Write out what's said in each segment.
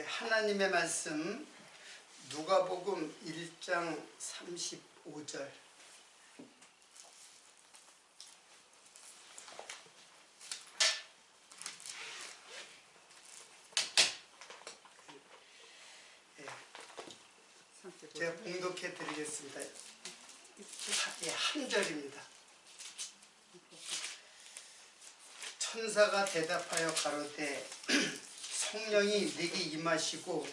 하나님의 말씀 누가복음 1장 35절. 제가 봉독해 드리겠습니다. 한 절입니다. 천사가 대답하여 가로되 성령이 네게 임하시고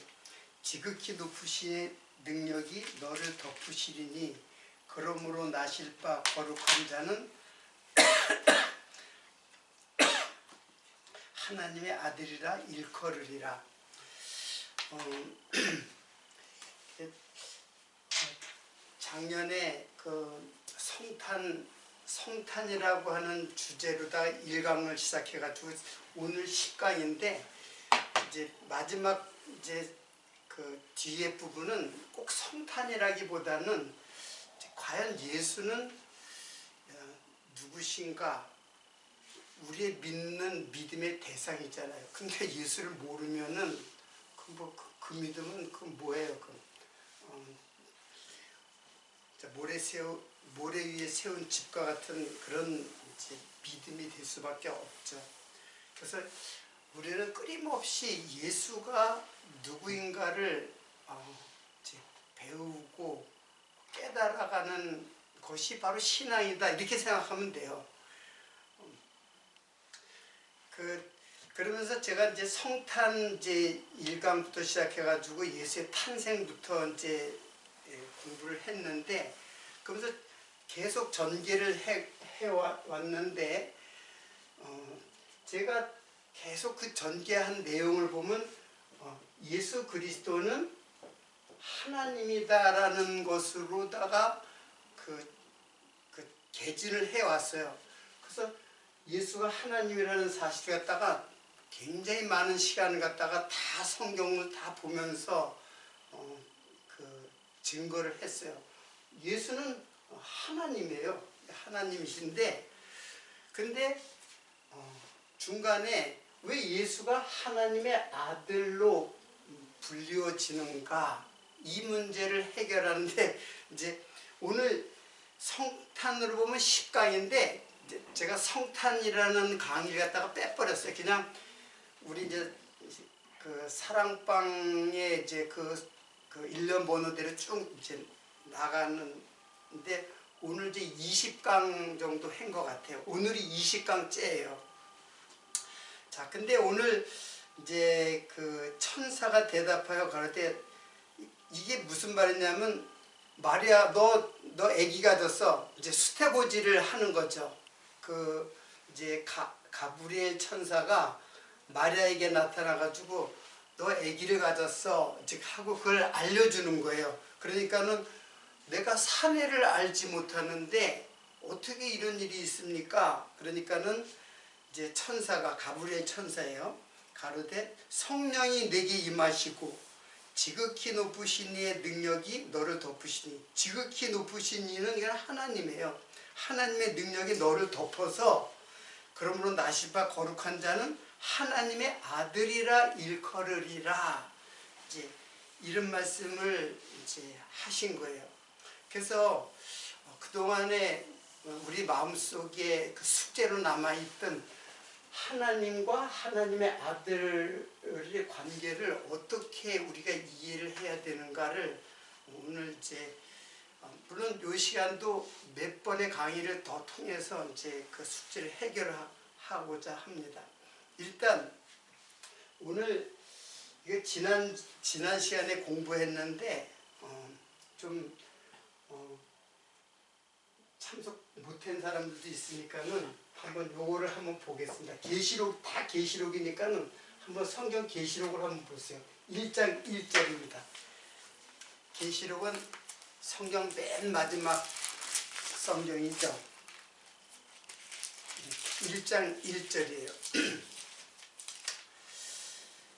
지극히 높으신 능력이 너를 덮으시리니 그러므로 나실 바 거룩한 자는 하나님의 아들이라 일컬으리라. 작년에 그 성탄이라고 하는 주제로다 1강을 시작해가지고 오늘 10강인데 이제 마지막 이제 그 뒤에 부분은 꼭 성탄이라기보다는 과연 예수는 누구신가, 우리의 믿는 믿음의 대상이잖아요. 근데 예수를 모르면은 그 믿음은 뭐예요? 모래 위에 세운 집과 같은 그런 이제 믿음이 될 수밖에 없죠. 그래서 우리는 끊임없이 예수가 누구인가를 이제 배우고 깨달아가는 것이 바로 신앙이다, 이렇게 생각하면 돼요. 그러면서 제가 이제 성탄 이제 1강부터 시작해가지고 예수의 탄생부터 이제 공부를 했는데, 그러면서 계속 전개를 해왔는데, 제가 계속 그 전개한 내용을 보면 예수 그리스도는 하나님이다라는 것으로다가 그 개진을 해왔어요. 그래서 예수가 하나님이라는 사실을 갖다가 굉장히 많은 시간을 갖다가 다 성경을 다 보면서 증거를 했어요. 예수는 하나님이에요. 하나님이신데, 근데 중간에 왜 예수가 하나님의 아들로 불리워지는가, 이 문제를 해결하는데, 이제 오늘 성탄으로 보면 10강인데 제가 성탄이라는 강의를 갖다가 빼버렸어요. 그냥 우리 이제 그 사랑방에 이제 그 일련 번호대로 쭉 이제 나가는데, 오늘 이제 20강 정도 한 것 같아요. 오늘이 20강째예요. 자, 근데 오늘 이제 그 천사가 대답하여 가로되, 이게 무슨 말이냐면, 마리아 너 아기가 됐어. 이제 수태고지를 하는 거죠. 이제 가브리엘 천사가 마리아에게 나타나 가지고 너 아기를 가졌어 즉 하고 그걸 알려주는 거예요. 그러니까는 내가 사내를 알지 못하는데 어떻게 이런 일이 있습니까? 그러니까는 이제 천사가, 가브리엘 천사예요, 가로되 성령이 내게 임하시고 지극히 높으신 이의 능력이 너를 덮으시니, 지극히 높으신 이는 이건 하나님이에요. 하나님의 능력이 너를 덮어서 그러므로 나실 바 거룩한 자는 하나님의 아들이라 일컬으리라, 이제 이런 말씀을 이제 하신 거예요. 그래서 그동안에 우리 마음속에 그 숙제로 남아있던 하나님과 하나님의 아들의 관계를 어떻게 우리가 이해를 해야 되는가를 오늘 이제 물론 이 시간도 몇 번의 강의를 더 통해서 이제 그 숙제를 해결하고자 합니다. 일단 오늘 이게 지난 시간에 공부했는데 좀 참석 못한 사람들도 있으니까는 한번 요거를 한번 보겠습니다. 계시록 다 계시록이니까는 한번 성경 계시록을 한번 보세요. 1장 1절입니다. 계시록은 성경 맨 마지막 성경이죠. 1장 1절이에요.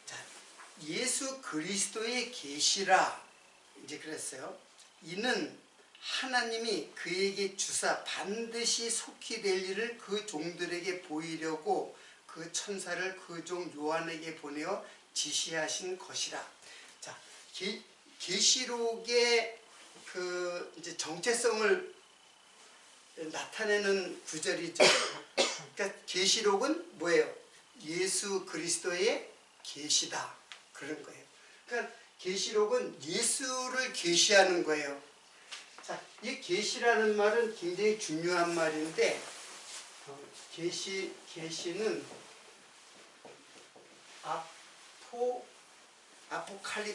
자, 예수 그리스도의 계시라 이제 그랬어요. 이는 하나님이 그에게 주사 반드시 속히 될 일을 그 종들에게 보이려고 그 천사를 그 종 요한에게 보내어 지시하신 것이라. 자, 계시록의 그 이제 정체성을 나타내는 구절이죠. 그러니까 계시록은 뭐예요? 예수 그리스도의 계시다, 그런 거예요. 그러니까 계시록은 예수를 계시하는 거예요. 자, 이 계시라는 말은 굉장히 중요한 말인데, 계시는 아포칼리포시스,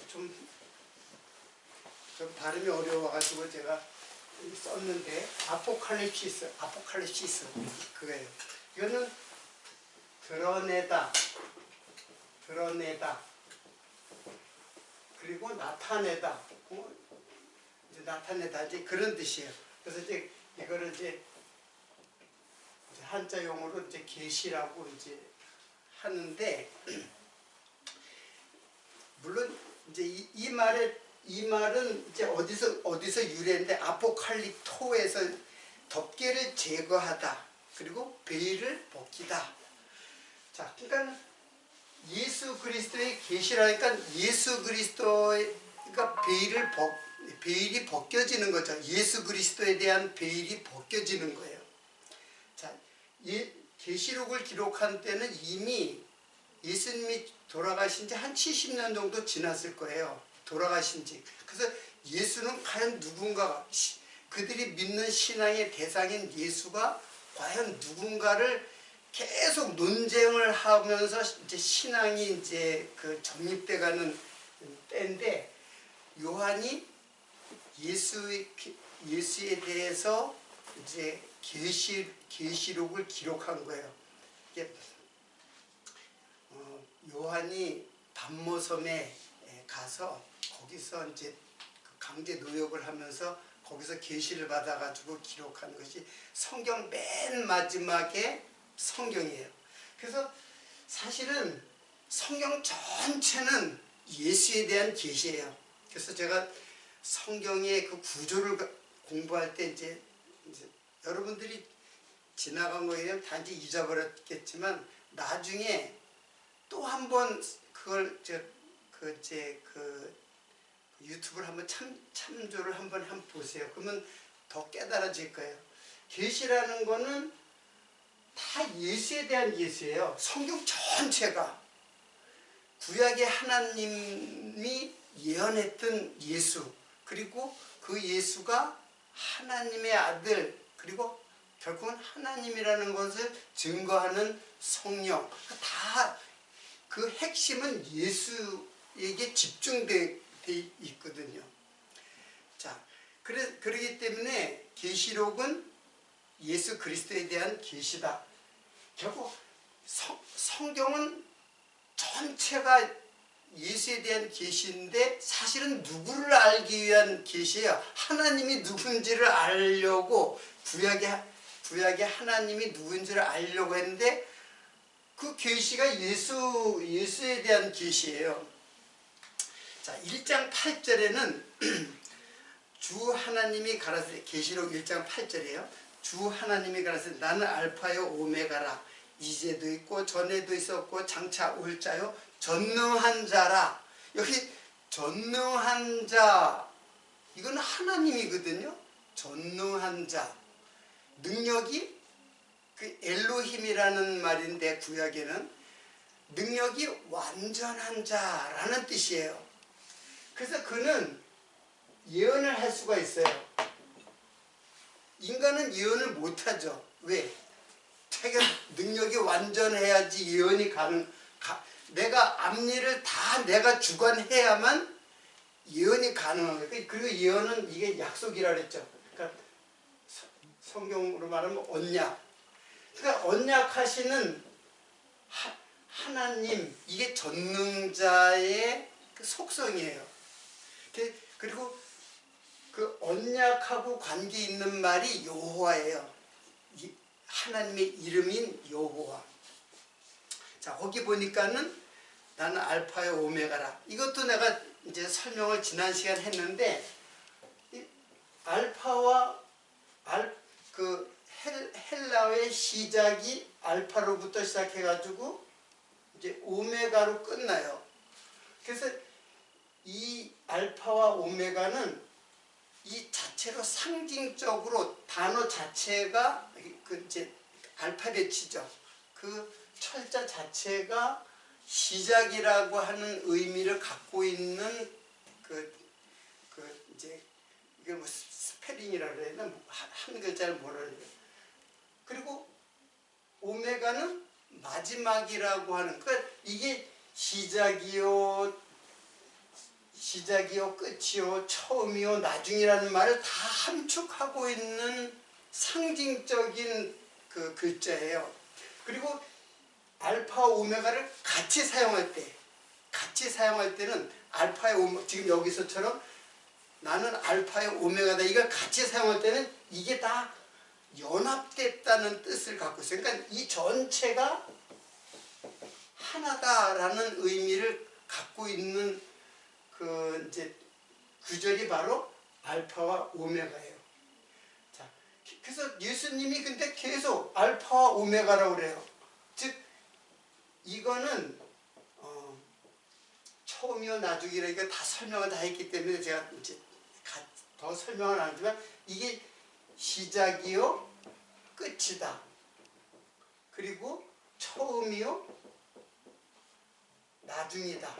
좀 발음이 어려워가지고 제가 썼는데, 아포칼립시스 그거예요. 이거는 드러내다, 그리고 나타내다, 이제 나타내다, 이제 그런 뜻이에요. 그래서 이제 이거를 이제 한자용어로 이제 계시라고 이제 하는데, 물론 이제 이 말은 이제 어디서 유래인데, 아포칼립토에서 덮개를 제거하다, 그리고 베일을 벗기다. 자, 그러니까 예수 그리스도의 계시라니까 예수 그리스도가 베일이 벗겨지는 거죠. 예수 그리스도에 대한 베일이 벗겨지는 거예요. 자, 계시록을 기록한 때는 이미 예수님이 돌아가신 지 한 70년 정도 지났을 거예요. 돌아가신 지. 그래서 예수는 과연 누군가, 그들이 믿는 신앙의 대상인 예수가 과연 누군가를 계속 논쟁을 하면서 이제 신앙이 이제 그 정립돼가는 때인데, 요한이 예수에 대해서 이제 계시록을 기록한 거예요. 이게 요한이 반모섬에 가서 거기서 이제 강제 노역을 하면서 거기서 계시를 받아가지고 기록한 것이 성경 맨 마지막에 성경이에요. 그래서 사실은 성경 전체는 예수에 대한 계시예요. 그래서 제가 성경의 그 구조를 공부할 때 이제 여러분들이 지나간 거에 단지 잊어버렸겠지만, 나중에 또 한 번 그걸 유튜브를 한번 참조를 한번 보세요. 그러면 더 깨달아질 거예요. 계시라는 거는 다 예수에 대한 예수예요. 성경 전체가 구약의 하나님이 예언했던 예수, 그리고 그 예수가 하나님의 아들, 그리고 결국은 하나님이라는 것을 증거하는 성령, 다 그 핵심은 예수에게 집중되어 있거든요. 자, 그렇기 때문에 계시록은 예수 그리스도에 대한 계시다. 결국 성경은 전체가 예수에 대한 계시인데, 사실은 누구를 알기 위한 계시예요. 하나님이 누군지를 알려고, 구약의 하나님이 누군지를 알려고 했는데, 그 계시가 예수에 대한 계시예요. 자, 1장 8절에는 주 하나님이 가라사대, 계시록 1장 8절이에요. 주 하나님이 가라사대 나는 알파요 오메가라. 이제도 있고 전에도 있었고 장차 올 자요 전능한 자라. 여기 전능한 자, 이건 하나님이거든요. 전능한 자. 능력이 그 엘로힘이라는 말인데, 구약에는 능력이 완전한 자라는 뜻이에요. 그래서 그는 예언을 할 수가 있어요. 인간은 예언을 못하죠. 왜? 자기가 능력이 완전해야지 예언이 내가 앞일을 다 내가 주관해야만 예언이 가능한 거예요. 그리고 예언은 이게 약속이라 그랬죠. 그러니까 성경으로 말하면 언약. 그러니까 언약하시는 하나님, 이게 전능자의 그 속성이에요. 그리고 그 언약하고 관계 있는 말이 여호와예요. 하나님의 이름인 여호와. 자, 거기 보니까는 나는 알파요 오메가라. 이것도 내가 이제 설명을 지난 시간 했는데, 알파와 그 헬라어의 시작이 알파로부터 시작해가지고 이제 오메가로 끝나요. 그래서 이 알파와 오메가는 이 자체로 상징적으로 단어 자체가 그 이제 알파벳이죠. 그 철자 자체가 시작이라고 하는 의미를 갖고 있는 그 이제 이게 뭐 스페링이라 그래야 되나 한 글자를 모르는 거예요. 그리고 오메가는 마지막이라고 하는 그러니까 이게 시작이요 끝이요 처음이요 나중이라는 말을 다 함축하고 있는 상징적인 그 글자예요. 그리고 알파 오메가를 같이 사용할 때는 알파의 오메가 지금 여기서처럼 나는 알파의 오메가다 이걸 같이 사용할 때는 이게 다 연합됐다는 뜻을 갖고 있어요. 그러니까 이 전체가 하나다라는 의미를 갖고 있는 그 이제 구절이 바로 알파와 오메가예요. 자, 그래서 예수님이 근데 계속 알파와 오메가라고 그래요. 즉 이거는 처음이요 나중이라 이거 다 설명을 다 했기 때문에 제가 이제 더 설명을 안 하지만 이게 시작이요 끝이다. 그리고 처음이요 나중이다.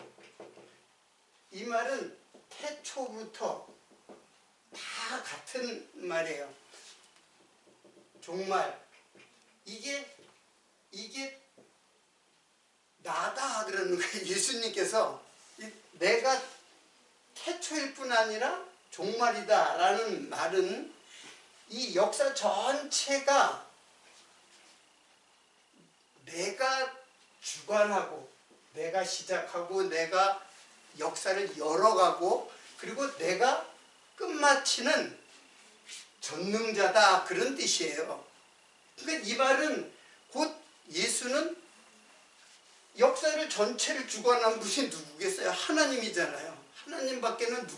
이 말은 태초부터 다 같은 말이에요. 종말 이게 나다 그러는 거예요. 예수님께서 내가 태초일 뿐 아니라 종말이다 라는 말은 이 역사 전체가 내가 주관하고 내가 시작하고 내가 역사를 열어가고 그리고 내가 끝마치는 전능자다 그런 뜻이에요. 그러니까 이 말은 곧 예수는 역사를 전체를 주관한 분이 누구겠어요? 하나님이잖아요. 하나님밖에는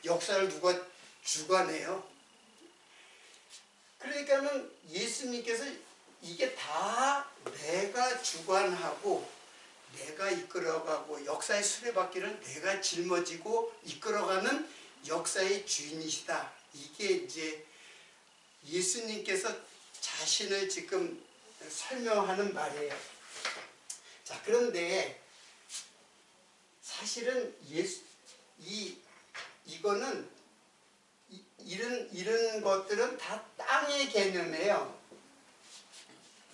역사를 누가 주관해요? 그러니까는 예수님께서 이게 다 내가 주관하고 내가 이끌어가고 역사의 수레바퀴를 내가 짊어지고 이끌어가는 역사의 주인이시다. 이게 이제 예수님께서 자신을 지금 설명하는 말이에요. 자, 그런데 사실은 이거는 이런 것들은 다 땅의 개념이에요.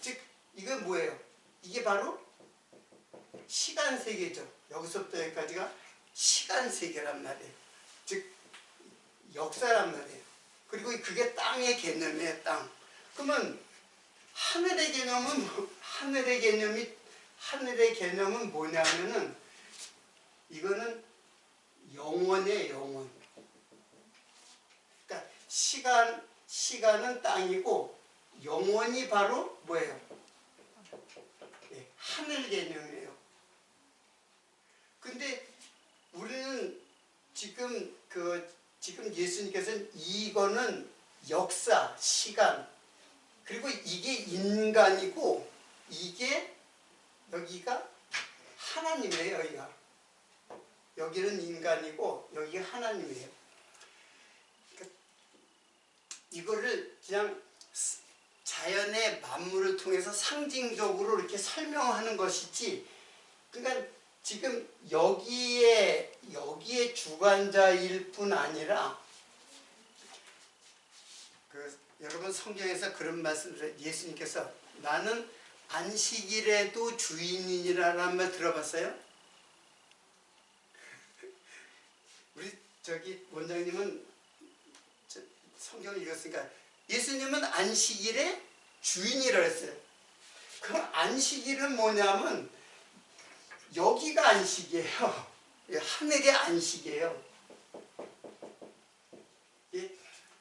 즉 이건 뭐예요? 이게 바로 시간 세계죠. 여기서부터 여기까지가 시간 세계란 말이에요. 즉 역사란 말이에요. 그리고 그게 땅의 개념이에요. 땅. 그러면 하늘의 개념은 뭐냐면은 이거는 영원이에요. 영원. 그러니까 시간은 땅이고 영원이 바로 뭐예요? 네, 하늘 개념이에요. 근데 우리는 지금 예수님께서는 이거는 역사, 시간, 그리고 이게 인간이고 이게 여기가 하나님이에요. 여기는 인간이고 여기가 하나님이에요. 그러니까 이거를 그냥 자연의 만물을 통해서 상징적으로 이렇게 설명하는 것이지, 그러니까 지금 여기에 주관자일 뿐 아니라 여러분 성경에서 그런 말씀을 예수님께서 나는 안식일에도 주인이라는 말 들어봤어요? 우리 원장님은 성경을 읽었으니까 예수님은 안식일의 주인이라고 했어요. 그럼 안식일은 뭐냐면 여기가 안식이에요. 하늘의 안식이에요.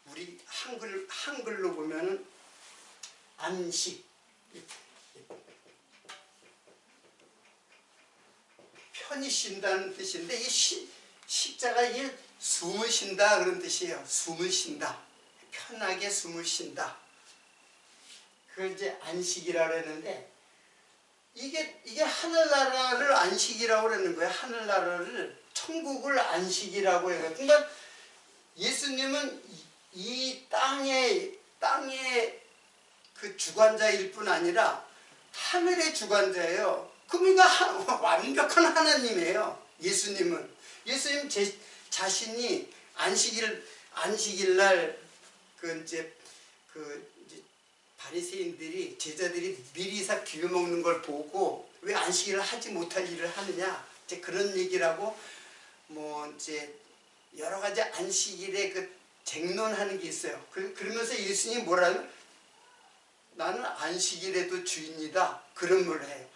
우리 한글로 보면은 안식, 편히 쉰다는 뜻인데 이 십자가 숨을 쉰다 그런 뜻이에요. 숨을 쉰다. 편하게 숨을 쉰다. 그걸 이제 안식이라고 했는데 이게 하늘나라를 안식이라고 그러는 거예요. 하늘나라를 천국을 안식이라고 해요. 그러니까 예수님은 이 땅의 그 주관자일 뿐 아니라 하늘의 주관자예요. 그러니까 완벽한 하나님이에요. 예수님 자신이 안식일 날 이제 바리새인들이 제자들이 미리사 기회 먹는 걸 보고 왜 안식일을 하지 못할 일을 하느냐 이제 그런 얘기를 하고 뭐 이제 여러 가지 안식일에 그 쟁론하는 게 있어요. 그러면서 예수님이 뭐라는 나는 안식일에도 주인이다 그런 말 해요.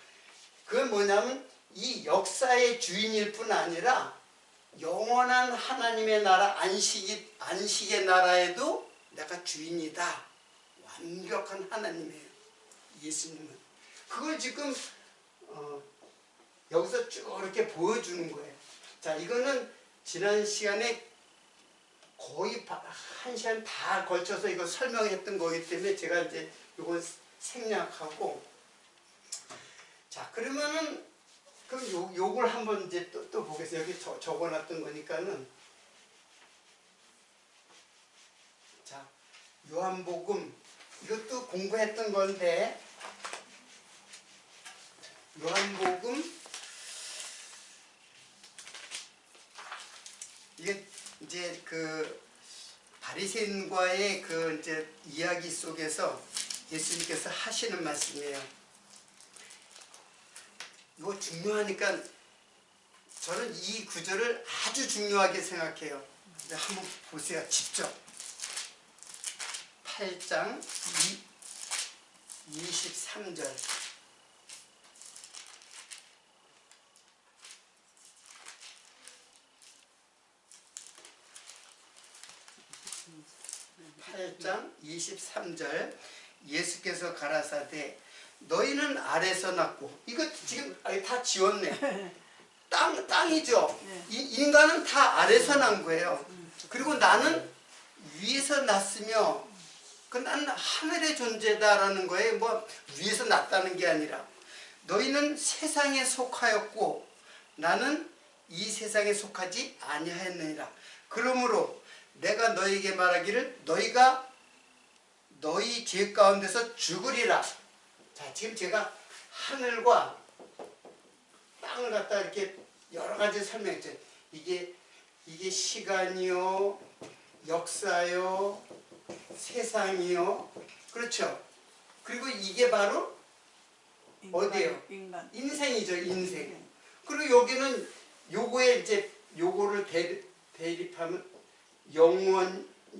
그건 뭐냐면 이 역사의 주인일 뿐 아니라 영원한 하나님의 나라 안식의 나라에도 내가 주인이다. 완벽한 하나님이에요. 예수님은. 그걸 지금 여기서 쭉 이렇게 보여주는 거예요. 자, 이거는 지난 시간에 거의 1시간 다 걸쳐서 이거 설명했던 거기 때문에 제가 이제 이걸 생략하고 자, 그러면은 그럼 요걸 한번 이제 또 보겠어요. 여기 적어놨던 거니까는 자, 요한복음 이것도 공부했던 건데 요한복음 이게 이제 그 바리새인과의 그 이제 이야기 속에서 예수님께서 하시는 말씀이에요. 이거 중요하니까 저는 이 구절을 아주 중요하게 생각해요. 한번 보세요. 직접 8장 23절 8장 23절 예수께서 가라사대 너희는 아래서 났고 이거 지금 다 지웠네. 땅이죠. 인간은 다 아래서 난 거예요. 그리고 나는 위에서 났으며 나는 하늘의 존재다라는 거예요. 뭐 위에서 났다는 게 아니라 너희는 세상에 속하였고 나는 이 세상에 속하지 아니하였느니라. 그러므로 내가 너희에게 말하기를 너희가 너희 죄 가운데서 죽으리라. 자, 지금 제가 하늘과 땅을 갖다 이렇게 여러 가지 설명했죠. 이게 시간이요, 역사요, 세상이요, 그렇죠. 그리고 이게 바로 어디예요? 인생이죠, 인생. 그리고 여기는 요거에 이제 요거를 대립하면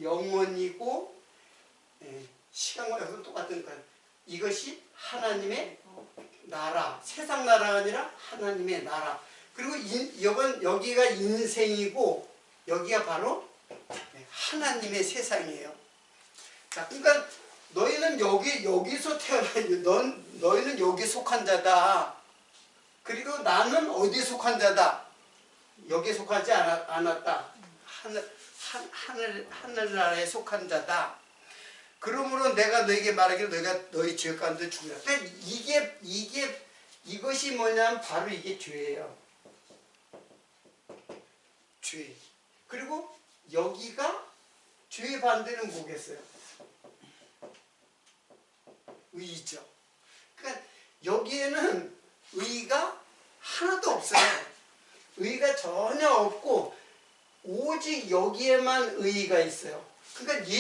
영원이고 시간과 역사는 똑같은 거예요. 이것이 하나님의 나라, 세상 나라가 아니라 하나님의 나라. 그리고 여기가 인생이고 여기가 바로 하나님의 세상이에요. 자, 그러니까 너희는 여기서 너희는 여기 속한 자다. 그리고 나는 어디에 속한 자다. 여기에 속하지 않았다. 하늘나라에 속한 자다. 그러므로 내가 너에게 말하기를 너희가 너희 죄 가운데 죽으라. 그러니까 이것이 뭐냐면 바로 이게 죄예요. 죄. 그리고 여기가 죄의 반대는 뭐겠어요? 의죠. 그러니까 여기에는 의가 하나도 없어요. 의가 전혀 없고 오직 여기에만 의가 있어요. 그러니까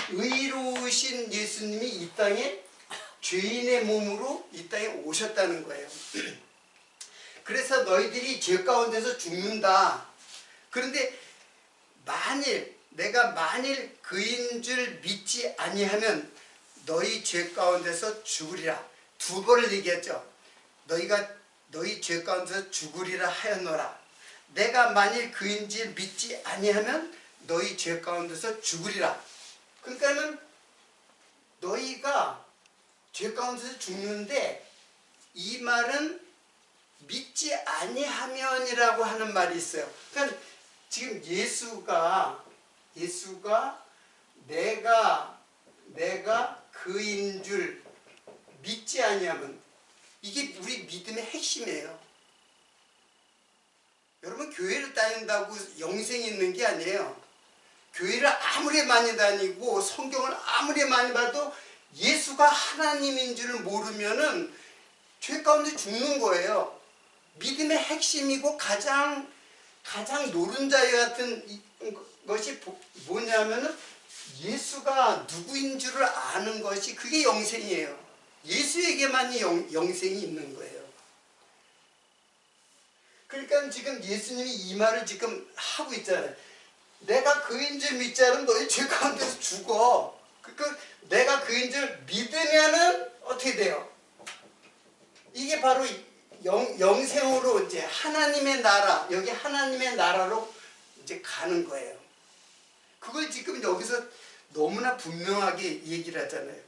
의로우신 예수님이 이 땅에 죄인의 몸으로 이 땅에 오셨다는 거예요. 그래서 너희들이 죄 가운데서 죽는다. 그런데 내가 만일 그인 줄 믿지 아니하면 너희 죄 가운데서 죽으리라. 두 번을 얘기했죠. 너희 죄 가운데서 죽으리라 하였노라. 내가 만일 그인 줄 믿지 아니하면 너희 죄 가운데서 죽으리라. 그러니까는 너희가 죄 가운데서 죽는데 이 말은 믿지 아니하면이라고 하는 말이 있어요. 그러니까 지금 예수가 내가 그인 줄 믿지 아니하면, 이게 우리 믿음의 핵심이에요. 여러분, 교회를 다닌다고 영생이 있는 게 아니에요. 교회를 아무리 많이 다니고 성경을 아무리 많이 봐도 예수가 하나님인 줄 모르면은 죄 가운데 죽는 거예요. 믿음의 핵심이고 가장 노른자위 같은 것이 뭐냐면은 예수가 누구인 줄을 아는 것이, 그게 영생이에요. 예수에게만이 영생이 있는 거예요. 그러니까 지금 예수님이 이 말을 지금 하고 있잖아요. 내가 그인 줄 믿지 않으면 너희 죄 가운데서 죽어. 그러니까 내가 그인 줄 믿으면은 어떻게 돼요? 이게 바로 영생으로 이제 하나님의 나라, 여기 하나님의 나라로 이제 가는 거예요. 그걸 지금 여기서 너무나 분명하게 얘기를 하잖아요.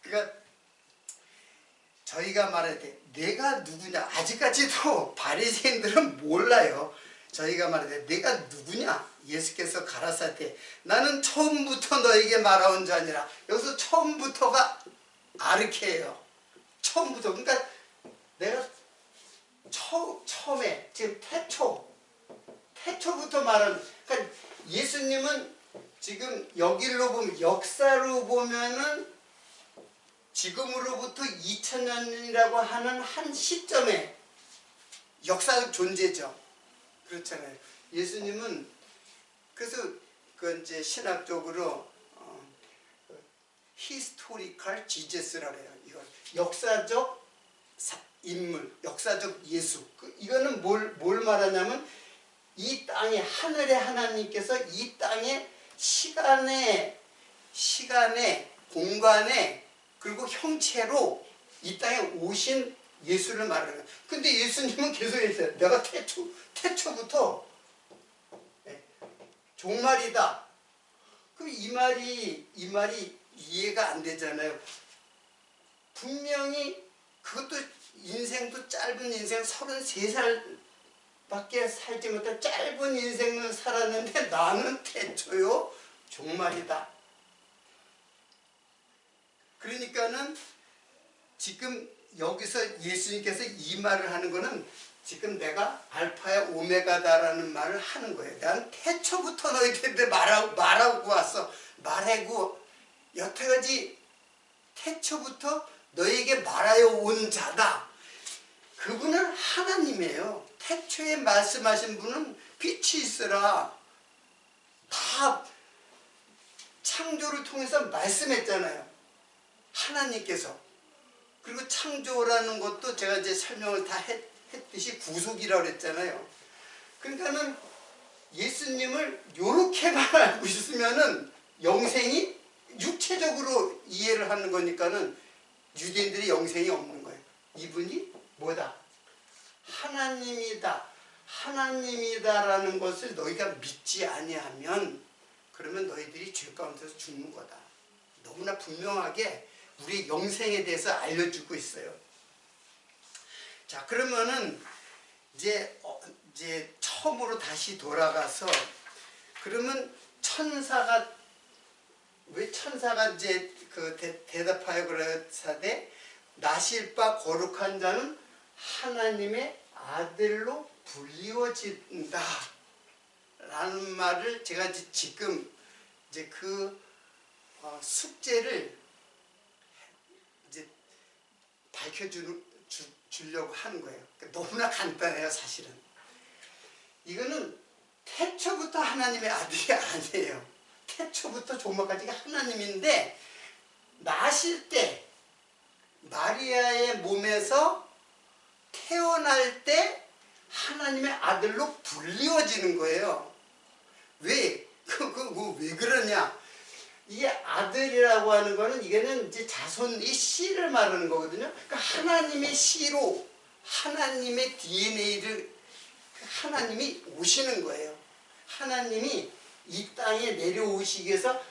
그러니까 저희가 말할 때 내가 누구냐, 아직까지도 바리새인들은 몰라요. 저희가 말할 때 내가 누구냐, 예수께서 가라사대 나는 처음부터 너에게 말하온 자 아니라, 여기서 처음부터가 아르케예요. 처음부터. 그러니까 내가 처음에 지금 태초부터 말하는, 그러니까 예수님은 지금 여기로 보면, 역사로 보면은 지금으로부터 2000년이라고 하는 한 시점에 역사적 존재죠. 그렇잖아요. 예수님은 그래서 그 이제 신학적으로 히스토리컬 지저스라고 해요. 이거 역사적 인물, 역사적 예수. 이거는 뭘 말하냐면, 이 땅에, 하늘의 하나님께서 이 땅에 시간에 공간에 그리고 형체로 이 땅에 오신 예수를 말하는 거예요. 근데 예수님은 계속 했어요. 내가 태초부터 종말이다. 그럼 이 말이 이해가 안 되잖아요. 분명히 그것도 인생도 짧은 인생 33살밖에 살지 못한 짧은 인생을 살았는데 나는 태초요 종말이다. 그러니까는 지금 여기서 예수님께서 이 말을 하는 거는, 지금 내가 알파야 오메가다라는 말을 하는 거예요. 난 태초부터 너희들한테 말하고 왔어. 말하고 여태까지 태초부터 너에게 말하여 온 자다. 그분은 하나님이에요. 태초에 말씀하신 분은 빛이 있으라. 다 창조를 통해서 말씀했잖아요. 하나님께서. 그리고 창조라는 것도 제가 이제 설명을 다 했듯이 구속이라고 그랬잖아요. 그러니까는 예수님을 요렇게만 알고 있으면은 영생이 육체적으로 이해를 하는 거니까는 유대인들이 영생이 없는 거예요. 이분이 뭐다? 하나님이다라는 것을 너희가 믿지 아니하면, 그러면 너희들이 죄 가운데서 죽는 거다. 너무나 분명하게 우리 영생에 대해서 알려주고 있어요. 자, 그러면은 이제 처음으로 다시 돌아가서, 그러면 왜 천사가 이제 대답하여 그러사대 나실 바 거룩한 자는 하나님의 아들로 불리워진다 라는 말을 제가 지금 이제 숙제를 이제 밝혀주려고 하는 거예요. 그러니까 너무나 간단해요, 사실은. 이거는 태초부터 하나님의 아들이 아니에요. 태초부터 종말까지가 하나님인데, 나실 때 마리아의 몸에서 태어날 때 하나님의 아들로 불리워지는 거예요. 왜? 왜 그러냐? 이게 아들이라고 하는 거는, 이게는 이제 자손의 씨를 말하는 거거든요. 그러니까 하나님의 씨로, 하나님의 DNA를, 하나님이 오시는 거예요. 하나님이 이 땅에 내려오시기 위해서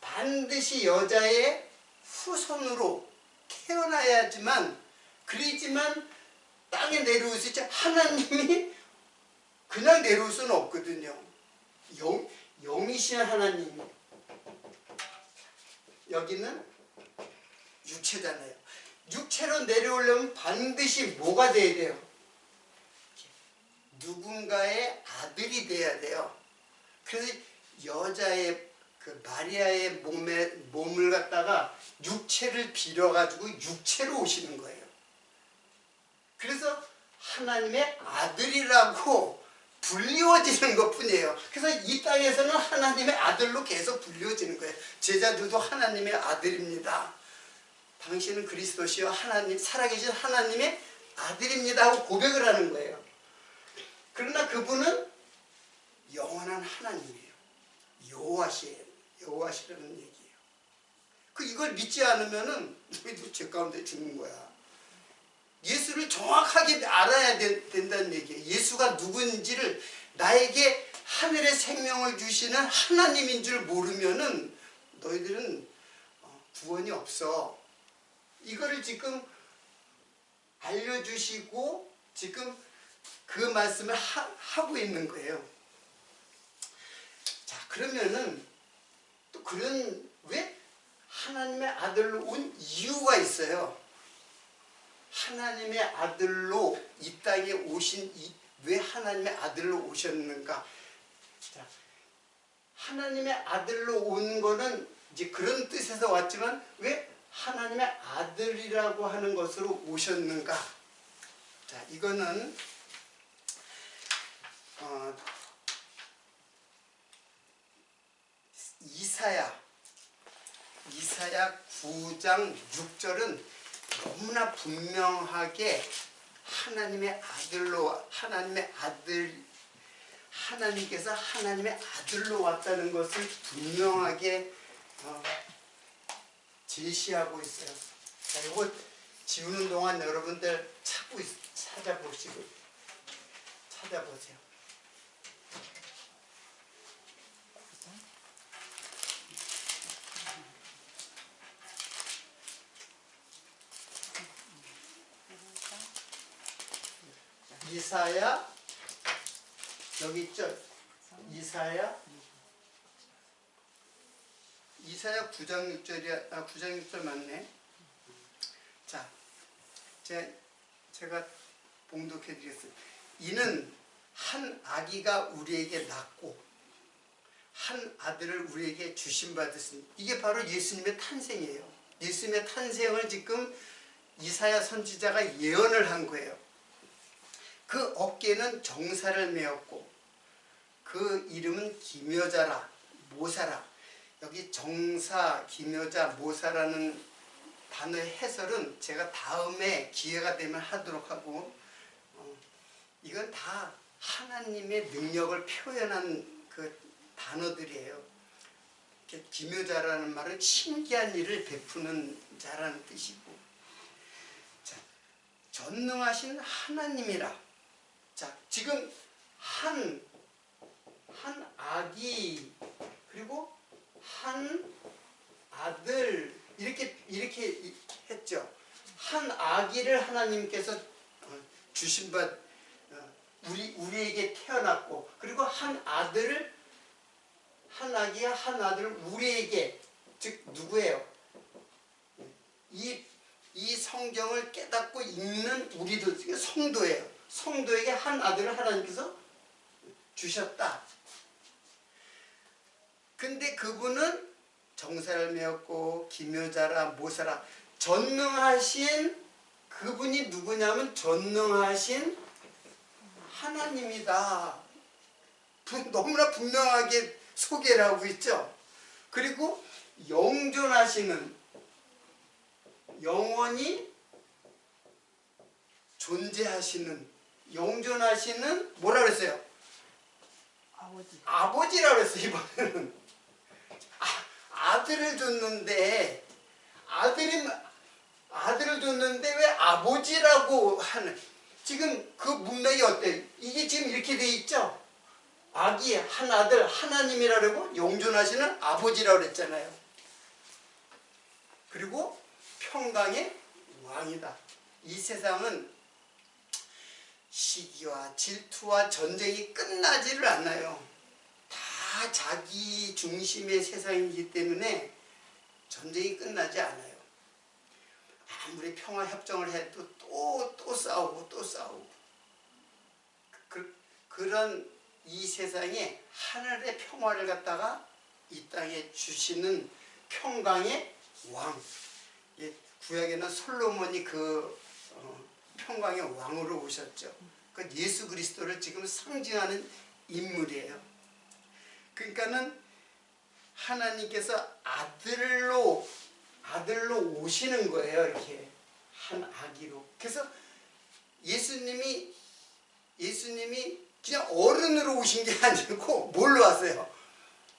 반드시 여자의 후손으로 태어나야지만, 그래야지만 땅에 내려올 수 있지. 하나님이 그냥 내려올 수는 없거든요. 영이신 하나님, 여기는 육체잖아요. 육체로 내려오려면 반드시 뭐가 돼야 돼요? 누군가의 아들이 돼야 돼요. 그래서 여자의 그 마리아의 몸을 갖다가 육체를 빌어가지고 육체로 오시는 거예요. 그래서 하나님의 아들이라고 불리워지는 것 뿐이에요. 그래서 이 땅에서는 하나님의 아들로 계속 불리워지는 거예요. 제자들도 하나님의 아들입니다. 당신은 그리스도시요 하나님, 살아계신 하나님의 아들입니다 하고 고백을 하는 거예요. 그러나 그분은 영원한 하나님이에요. 여호와시라는 얘기예요. 이걸 믿지 않으면은 너희도 죄 가운데 죽는 거야. 예수를 정확하게 알아야 된다는 얘기예요. 예수가 누군지를, 나에게 하늘의 생명을 주시는 하나님인 줄 모르면은 너희들은 구원이 없어. 이거를 지금 알려주시고 지금 그 말씀을 하고 있는 거예요. 자, 그러면은 또 왜 하나님의 아들로 온 이유가 있어요. 하나님의 아들로 이 땅에 왜 하나님의 아들로 오셨는가? 자, 하나님의 아들로 온 거는 이제 그런 뜻에서 왔지만 왜 하나님의 아들이라고 하는 것으로 오셨는가? 자, 이거는 이사야 9장 6절은 너무나 분명하게 하나님께서 하나님의 아들로 왔다는 것을 분명하게 제시하고 있어요. 자, 이거 지우는 동안 여러분들 찾아보세요. 이사야, 여기 있죠? 이사야 9장 6절이야. 9장 6절 맞네. 자, 제가 봉독해 드리겠습니다. 이는 한 아기가 우리에게 낳고 한 아들을 우리에게 주심받았으니, 이게 바로 예수님의 탄생이에요. 예수님의 탄생을 지금 이사야 선지자가 예언을 한 거예요. 그 어깨는 정사를 메었고 그 이름은 기묘자라 모사라. 여기 정사, 기묘자, 모사라는 단어의 해설은 제가 다음에 기회가 되면 하도록 하고, 이건 다 하나님의 능력을 표현한 그 단어들이에요. 기묘자라는 말은 신기한 일을 베푸는 자라는 뜻이고, 자, 전능하신 하나님이라. 자, 지금 한 아기 그리고 한 아들 이렇게 했죠. 한 아기를 하나님께서 우리에게 태어났고, 그리고 한 아기와 한 아들을 우리에게, 즉 누구예요? 이 성경을 깨닫고 읽는 우리들, 성도예요. 성도에게 한 아들을 하나님께서 주셨다. 근데 그분은 정사를 메었고 기묘자라 모사라. 전능하신 그분이 누구냐면 전능하신 하나님이다. 너무나 분명하게 소개를 하고 있죠. 그리고 영존하시는, 영원히 존재하시는, 영존하시는 뭐라 그랬어요? 아버지라 그랬어요. 이번에는 아들을 줬는데 아들을 줬는데 왜 아버지라고 하는, 지금 그 문맥이 어때요? 이게 지금 이렇게 돼 있죠? 아기, 한 아들, 하나님이라고 영존하시는 아버지라고 그랬잖아요. 그리고 평강의 왕이다. 이 세상은 시기와 질투와 전쟁이 끝나지를 않아요. 다 자기 중심의 세상이기 때문에 전쟁이 끝나지 않아요. 아무리 평화협정을 해도 또 싸우고 또 싸우고. 그런 이 세상에 하늘의 평화를 갖다가 이 땅에 주시는 평강의 왕. 구약에는 솔로몬이 그 평강의 왕으로 오셨죠. 그 예수 그리스도를 지금 상징하는 인물이에요. 그러니까는 하나님께서 아들로 오시는 거예요. 이렇게 한 아기로. 그래서 예수님이 그냥 어른으로 오신 게 아니고 뭘로 왔어요?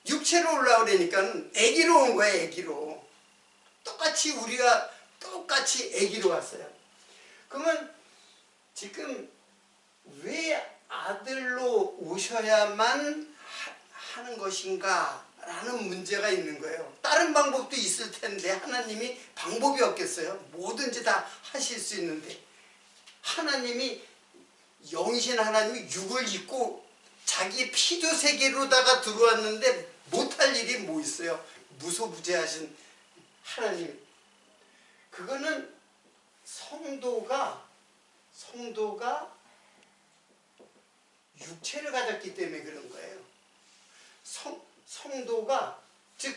육체로 올라오려니까 아기로 온 거예요. 아기로. 우리가 똑같이 아기로 왔어요. 그러면 지금 왜 아들로 오셔야만 하는 것인가 라는 문제가 있는 거예요. 다른 방법도 있을 텐데 하나님이 방법이 없겠어요? 뭐든지 다 하실 수 있는데 하나님이 영이신 하나님이 육을 입고 자기 피조 세계로다가 들어왔는데 못할 일이 뭐 있어요? 무소부재하신 하나님. 그거는 성도가 육체를 가졌기 때문에 그런 거예요. 성도가 즉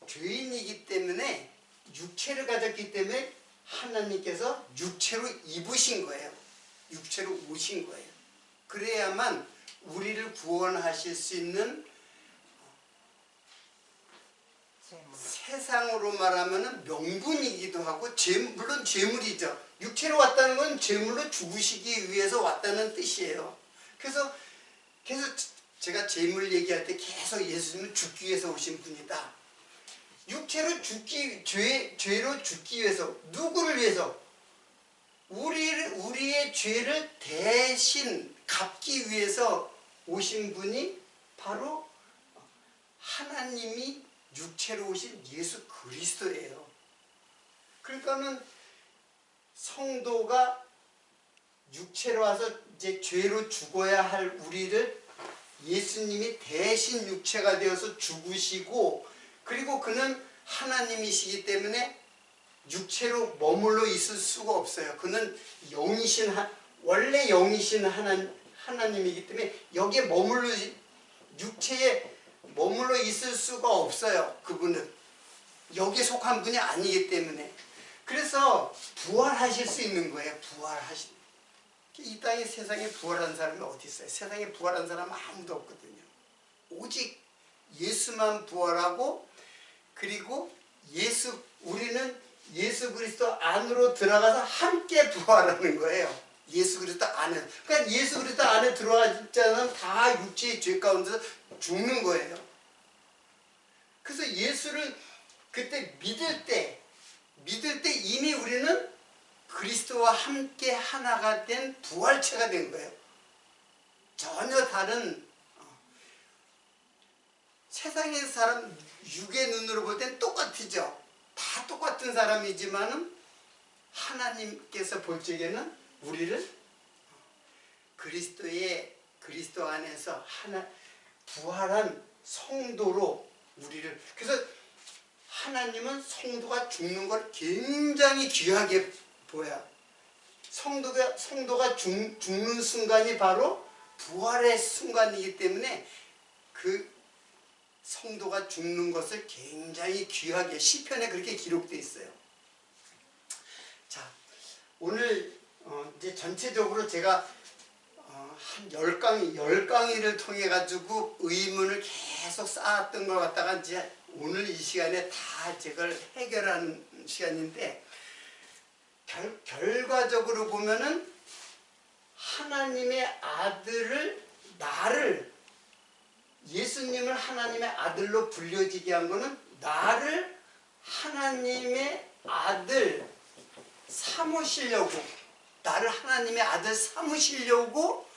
죄인이기 때문에 육체를 가졌기 때문에 하나님께서 육체로 입으신 거예요. 육체로 오신 거예요. 그래야만 우리를 구원하실 수 있는 세상으로 말하면 명분이기도 하고 물론 죄물이죠. 육체로 왔다는 건 죄물로 죽으시기 위해서 왔다는 뜻이에요. 그래서 제가 죄물 얘기할 때 계속 예수님은 죽기 위해서 오신 분이다. 육체로 죄로 죽기 위해서 누구를 위해서? 우리의 죄를 대신 갚기 위해서 오신 분이 바로 하나님이 육체로 오신 예수 그리스도예요. 그러니까는 성도가 육체로 와서 이제 죄로 죽어야 할 우리를 예수님이 대신 육체가 되어서 죽으시고, 그리고 그는 하나님이시기 때문에 육체로 머물러 있을 수가 없어요. 그는 원래 영이신 하나님이기 때문에 여기에 육체에 머물러 있을 수가 없어요. 그분은 여기에 속한 분이 아니기 때문에. 그래서 부활하실 수 있는 거예요. 이 땅에 세상에 부활한 사람이 어디 있어요? 세상에 부활한 사람은 아무도 없거든요. 오직 예수만 부활하고, 그리고 우리는 예수 그리스도 안으로 들어가서 함께 부활하는 거예요. 예수 그리스도 안에. 그러니까 예수 그리스도 안에 들어갈 자는 다 육체의 죄 가운데서 죽는 거예요. 그래서 예수를 그때 믿을 때 이미 우리는 그리스도와 함께 하나가 된 부활체가 된 거예요. 전혀 다른 세상의 사람 육의 눈으로 볼 땐 똑같죠. 다 똑같은 사람이지만은 하나님께서 볼 적에는 우리를 그리스도 안에서 부활한 성도로 우리를. 그래서 하나님은 성도가 죽는 걸 굉장히 귀하게 보여요. 성도가 죽는 순간이 바로 부활의 순간이기 때문에 그 성도가 죽는 것을 굉장히 귀하게 시편에 그렇게 기록되어 있어요. 자, 오늘 이제 전체적으로 제가 한 10강의를 통해 가지고 의문을 계속 쌓았던 걸 갖다가 이제 오늘 이 시간에 다 이걸 해결하는 시간인데, 결과적으로 보면은 하나님의 아들을, 예수님을 하나님의 아들로 불려지게 한 거는 나를 하나님의 아들 삼으시려고, 나를 하나님의 아들 삼으시려고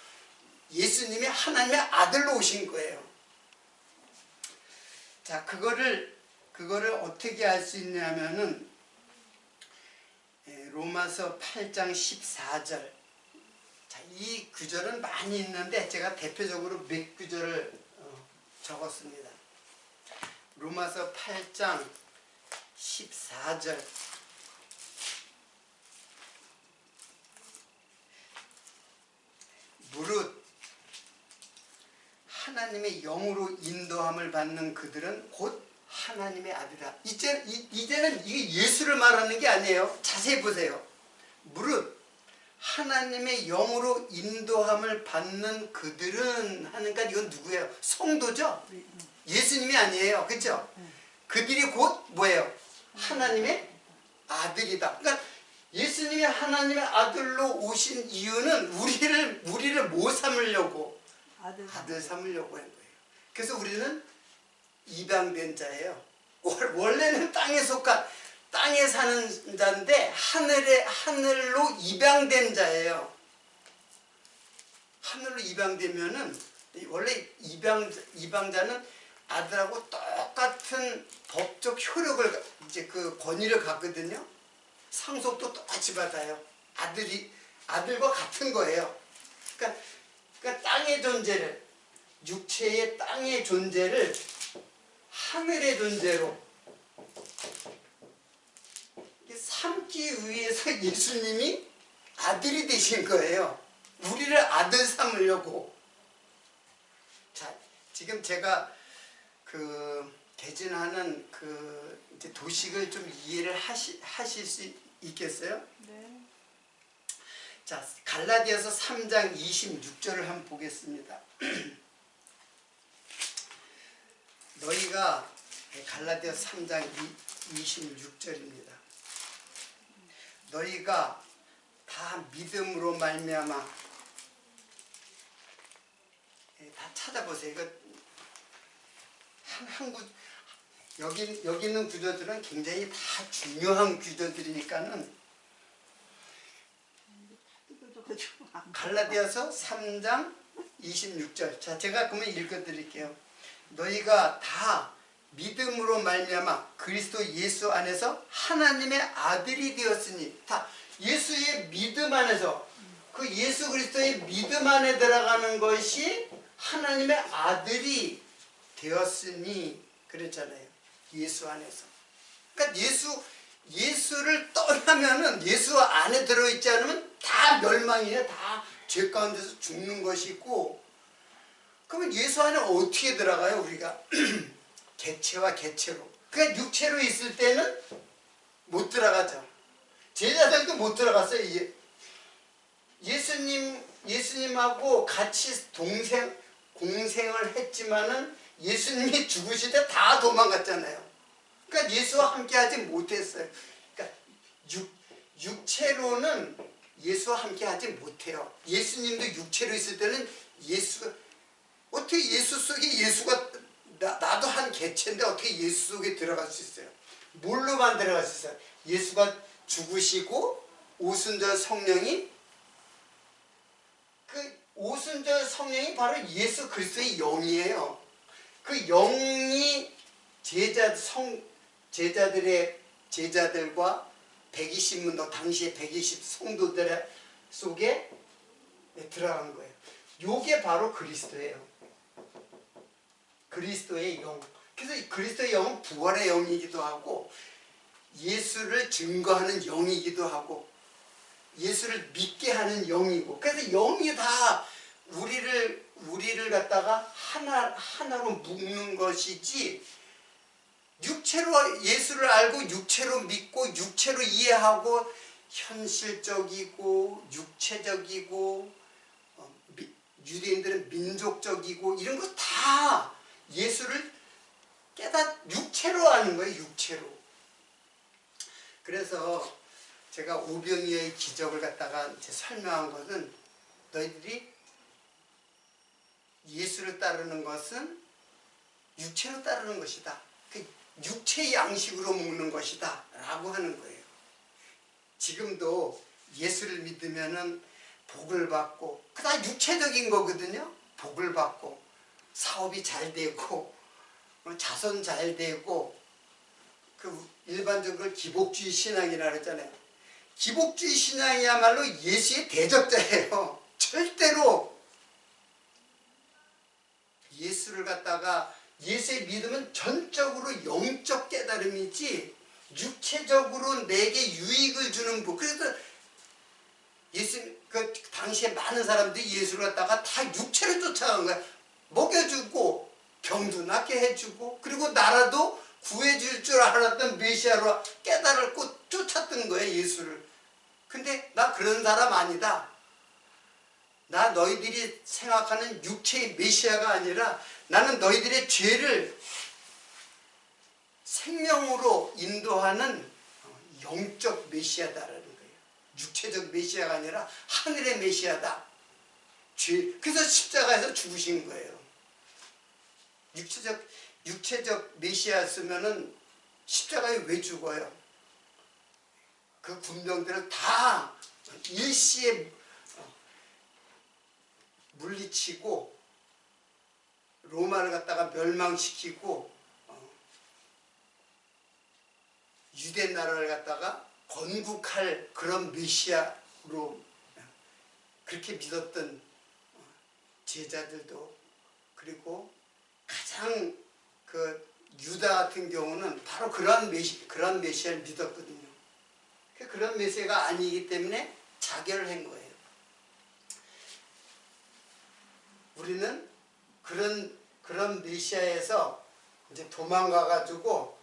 예수님이 하나님의 아들로 오신 거예요. 자, 그거를 어떻게 알 수 있냐면은 로마서 8장 14절. 자, 이 구절은 많이 있는데 제가 대표적으로 몇 구절을 적었습니다. 로마서 8장 14절. 무릇 하나님의 영으로 인도함을 받는 그들은 곧 하나님의 아들이라. 이제는 이게 예수를 말하는 게 아니에요. 자세히 보세요. 무릇 하나님의 영으로 인도함을 받는 그들은 하니까 이건 누구예요? 성도죠? 예수님이 아니에요. 그렇죠? 그들이 곧 뭐예요? 하나님의 아들이다. 그러니까 예수님이 하나님의 아들로 오신 이유는 우리를 뭐 삼으려고? 아들 삼으려고 한 거예요. 그래서 우리는 입양된 자예요. 원래는 땅에 사는 자인데 하늘로 입양된 자예요. 하늘로 입양되면은 원래 입양자는 아들하고 똑같은 법적 효력을 이제 그 권위를 갖거든요. 상속도 똑같이 받아요. 아들과 같은 거예요. 그러니까 땅의 존재를, 육체의 땅의 존재를 하늘의 존재로 삼기 위해서 예수님이 아들이 되신 거예요. 우리를 아들 삼으려고. 자, 지금 제가 개진하는 이제 도식을 좀 이해를 하실 수 있겠어요? 네. 자, 갈라디아서 3장 26절을 한번 보겠습니다. 너희가 갈라디아서 3장 26절입니다. 너희가 다 믿음으로 말미암아 다 찾아보세요. 이거 여기 있는 구조들은 굉장히 다 중요한 구조들이니까는 갈라디아서 3장 26절. 자, 제가 그러면 읽어드릴게요. 너희가 다 믿음으로 말미암아 그리스도 예수 안에서 하나님의 아들이 되었으니, 다 예수의 믿음 안에서, 그 예수 그리스도의 믿음 안에 들어가는 것이 하나님의 아들이 되었으니 그랬잖아요. 예수 안에서. 그러니까 예수를 떠나면은, 예수 안에 들어있지 않으면 다 멸망이에요. 다 죄 가운데서 죽는 것이 있고. 그러면 예수 안에 어떻게 들어가요, 우리가? 개체와 개체로. 그러니까 육체로 있을 때는 못 들어가죠. 제자들도 못 들어갔어요. 예수님하고 같이 공생을 했지만은 예수님이 죽으실 때 다 도망갔잖아요. 그러니까 예수와 함께 하지 못했어요. 그러니까 육체로는 예수와 함께 하지 못해요. 예수님도 육체로 있을 때는 어떻게 예수 속에 예수가, 나도 한 개체인데 어떻게 예수 속에 들어갈 수 있어요? 뭘로만 들어갈 수 있어요? 예수가 죽으시고 오순절 성령이, 그 오순절 성령이 바로 예수 그리스도의 영이에요. 그 영이 제자들과 120문도, 당시에 120 성도들 속에 들어간 거예요. 요게 바로 그리스도예요. 그리스도의 영. 그래서 그리스도의 영은 부활의 영이기도 하고, 예수를 증거하는 영이기도 하고, 예수를 믿게 하는 영이고, 그래서 영이 다 우리를 갖다가 하나로 묶는 것이지, 육체로 예수를 알고 육체로 믿고 육체로 이해하고 현실적이고 육체적이고, 유대인들은 민족적이고 이런 거 다 예수를 육체로 아는 거예요. 육체로. 그래서 제가 오병이어의 기적을 갖다가 이제 설명한 것은, 너희들이 예수를 따르는 것은 육체로 따르는 것이다. 그 육체의 양식으로 먹는 것이다 라고 하는 거예요. 지금도 예수를 믿으면은 복을 받고, 그 다 육체적인 거거든요. 복을 받고 사업이 잘 되고 자손 잘 되고, 그 일반적으로 기복주의 신앙이라 그러잖아요. 기복주의 신앙이야말로 예수의 대적자예요. 절대로 예수를 갖다가 예수의 믿음은 전적으로 영적 깨달음이지 육체적으로 내게 유익을 주는 부. 그래서 예수 그 당시에 많은 사람들이 예수를 갖다가 다 육체를 쫓아간 거야. 먹여주고 병도 낫게 해주고 그리고 나라도 구해줄 줄 알았던 메시아로 깨달았고 쫓았던 거예요, 예수를. 근데 나 그런 사람 아니다. 나 너희들이 생각하는 육체의 메시아가 아니라 나는 너희들의 죄를 생명으로 인도하는 영적 메시아다라는 거예요. 육체적 메시아가 아니라 하늘의 메시아다. 그래서 십자가에서 죽으신 거예요. 육체적 메시아였으면은 십자가에 왜 죽어요? 그 군병들을 다 일시에 물리치고 로마를 갖다가 멸망시키고 유대 나라를 갖다가 건국할 그런 메시아로 그렇게 믿었던 제자들도 그리고 가장 그 유다 같은 경우는 바로 그런 메시아를 믿었거든요. 그런 메시아가 아니기 때문에 자결을 한 거예요. 우리는 그런 메시아에서 이제 도망가가지고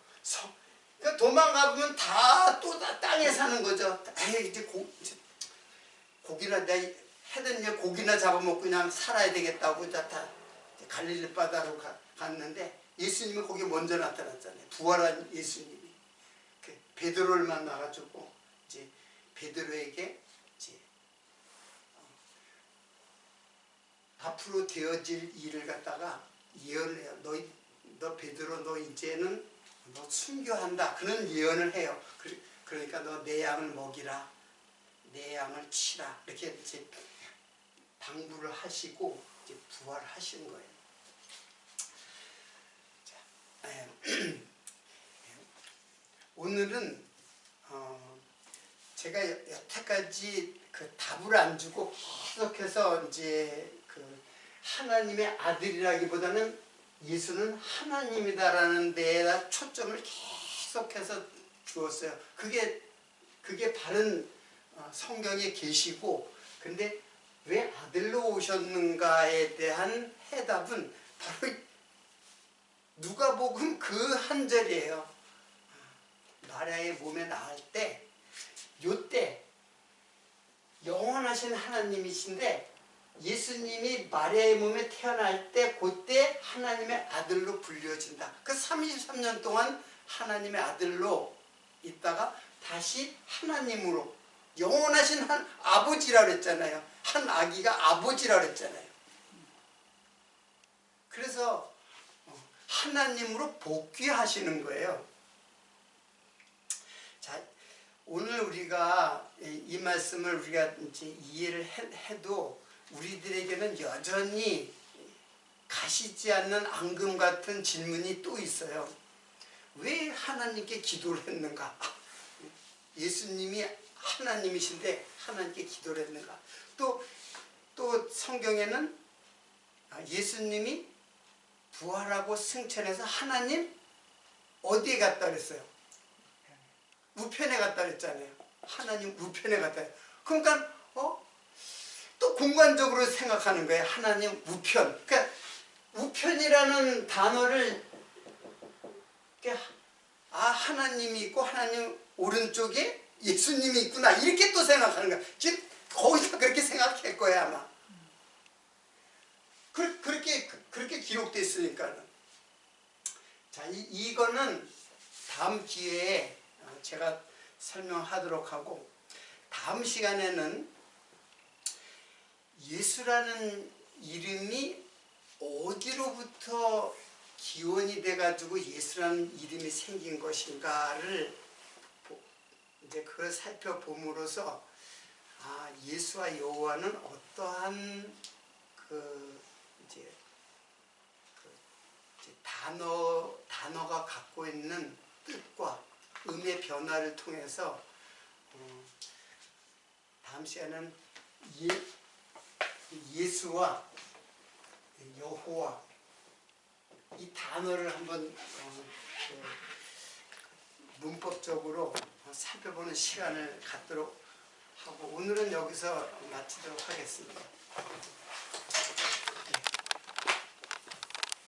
그러니까 도망가면 다 또 땅에 사는 거죠. 에이, 이제 고기나 내가 해든 고기나 잡아먹고 그냥 살아야 되겠다고 다 갈릴리 바다로 갔는데 예수님이 거기 먼저 나타났잖아요. 부활한 예수님이 베드로를 만나가지고 이제 베드로에게 이제 앞으로 되어질 일을 갖다가 예언을 해요. 너 베드로 너 이제는 너 순교한다. 그런 예언을 해요. 그러니까 너 내 양을 먹이라. 내 양을 치라. 이렇게 이제 당부를 하시고 이제 부활하신 거예요. 자, 오늘은 제가 여태까지 그 답을 안 주고 계속해서 이제 그 하나님의 아들이라기보다는 예수는 하나님이다라는 데에다 초점을 계속해서 주었어요. 그게 바른 성경에 계시고, 근데 왜 아들로 오셨는가에 대한 해답은 바로 누가복음 그 한 절이에요. 마리아의 몸에 나을 때, 요때 영원하신 하나님이신데 예수님이 마리아의 몸에 태어날 때 그때 하나님의 아들로 불려진다. 그 33년 동안 하나님의 아들로 있다가 다시 하나님으로 영원하신 한 아버지라 그랬잖아요. 한 아기가 아버지라 그랬잖아요. 그래서 하나님으로 복귀하시는 거예요. 자, 오늘 우리가 이 말씀을 우리가 이제 이해를 해도 우리들에게는 여전히 가시지 않는 앙금 같은 질문이 또 있어요. 왜 하나님께 기도를 했는가? 예수님이 하나님이신데 하나님께 기도를 했는가? 또 성경에는 예수님이 부활하고 승천해서 하나님 어디에 갔다 그랬어요? 우편에 갔다 그랬잖아요. 하나님 우편에 갔다. 그러니까 또 공간적으로 생각하는 거예요. 하나님 우편. 그러니까 우편이라는 단어를 하나님이 있고 하나님 오른쪽에 예수님이 있구나 이렇게 또 생각하는 거야. 지금 거기서 그렇게 생각할 거야 아마. 그렇게 기록됐으니까는. 자, 이거는 다음 기회에 제가 설명하도록 하고, 다음 시간에는 예수라는 이름이 어디로부터 기원이 돼가지고 예수라는 이름이 생긴 것인가를 이제 그걸 살펴봄으로써 예수와 여호와는 어떠한 이제 단어가 갖고 있는 뜻과 음의 변화를 통해서 다음 시간에는 예수와 여호와 이 단어를 한번 문법적으로 살펴보는 시간을 갖도록 하고 오늘은 여기서 마치도록 하겠습니다.